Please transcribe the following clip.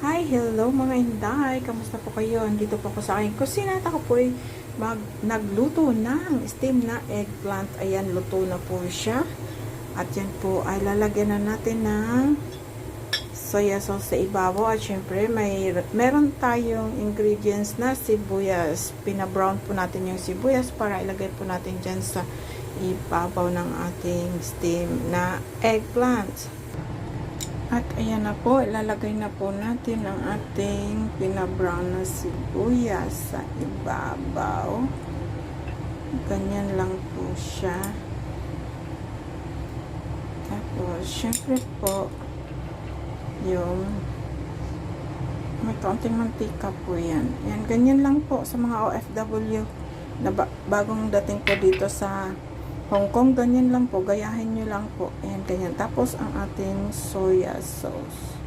Hi, hello mga inday. Kamusta po kayo? Andito po ako sa aking kusina at ako po ay nagluto ng steam na eggplant. Ayan, luto na po siya. At yan po ay lalagyan na natin ng soya sauce sa ibabaw. At syempre, meron tayong ingredients na sibuyas. Pinabrown po natin yung sibuyas para ilagay po natin dyan sa ibabaw ng ating steam na eggplant. At ayan na po, ilalagay na po natin ang ating pinabrown na sibuyas sa ibabaw. Ganyan lang po siya. Tapos, syempre po, yung may kaunting mantika po yan. Ayan, ganyan lang po sa mga OFW na bagong dating po dito sa Hong Kong, ganyan lang po, gayahin nyo lang po. Ayan, ganyan. Tapos, ang ating soya sauce.